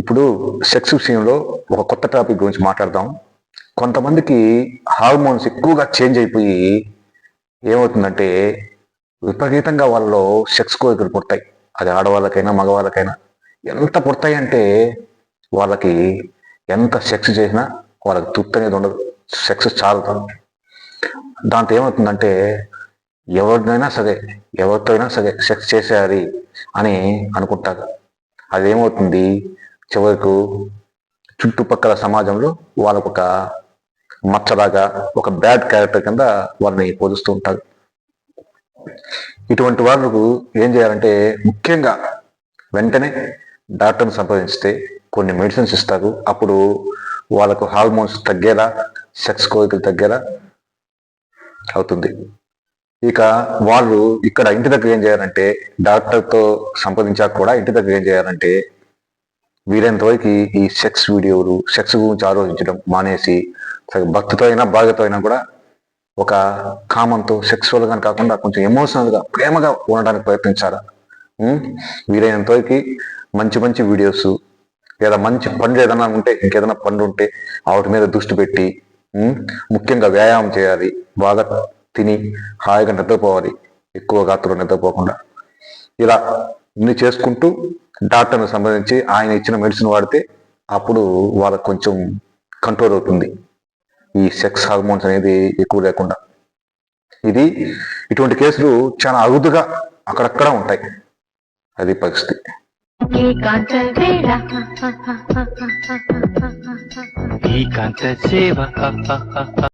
ఇప్పుడు సెక్స్ విషయంలో ఒక కొత్త టాపిక్ గురించి మాట్లాడదాం. కొంతమందికి హార్మోన్స్ ఎక్కువగా చేంజ్ అయిపోయి ఏమవుతుందంటే విపరీతంగా వాళ్ళలో సెక్స్ కోరికలు పుడతాయి. అది ఆడవాళ్ళకైనా మగవాళ్ళకైనా. ఎంత పుడతాయి అంటే వాళ్ళకి ఎంత సెక్స్ చేసినా వాళ్ళకి తృప్తి అనేది ఉండదు. సెక్స్ చాలుతాం. దాంతో ఏమవుతుందంటే ఎవరితో అయినా సరే సెక్స్ చేసేయాలి అని అనుకుంటారు. అదేమవుతుంది చివరకు చుట్టుపక్కల సమాజంలో వాళ్ళకు ఒక మచ్చలాగా, ఒక బ్యాడ్ క్యారెక్టర్ కింద వాళ్ళని పోలుస్తూ ఉంటారు. ఇటువంటి వాళ్ళకు ఏం చేయాలంటే ముఖ్యంగా వెంటనే డాక్టర్ని సంప్రదిస్తే కొన్ని మెడిసిన్స్ ఇస్తారు. అప్పుడు వాళ్ళకు హార్మోన్స్ తగ్గేలా, సెక్స్ కోరికలు తగ్గేలా అవుతుంది. ఇక వాళ్ళు ఇక్కడ ఇంటి దగ్గర ఏం చేయాలంటే డాక్టర్తో సంప్రదించాక కూడా ఇంటి దగ్గర ఏం చేయాలంటే వీలైనంత వరకు ఈ సెక్స్ వీడియోలు, సెక్స్ గురించి ఆలోచించడం మానేసి భక్తితో అయినా భార్యతో అయినా కూడా ఒక కామంతో సెక్సువల్గా కాకుండా కొంచెం ఎమోషనల్గా ప్రేమగా ఉండడానికి ప్రయత్నించాలా. వీలైనంత వరకు మంచి మంచి వీడియోస్ లేదా మంచి పండ్లు ఏదైనా ఉంటే, ఇంకేదైనా పండ్లు ఉంటే వాటి మీద దృష్టి పెట్టి ముఖ్యంగా వ్యాయామం చేయాలి. బాగా తిని హాయిగా నిద్రపోవాలి, ఎక్కువ గాత్రంలో నిద్రపోకుండా. ఇలా ఇన్ని చేసుకుంటూ డాక్టర్ని సంబంధించి ఆయన ఇచ్చిన మెడిసిన్ వాడితే అప్పుడు వాళ్ళకు కొంచెం కంట్రోల్ అవుతుంది ఈ సెక్స్ హార్మోన్స్ అనేది ఎక్కువ లేకుండా. ఇటువంటి కేసులు చాలా అరుదుగా అక్కడక్కడ ఉంటాయి. అది పరిస్థితి.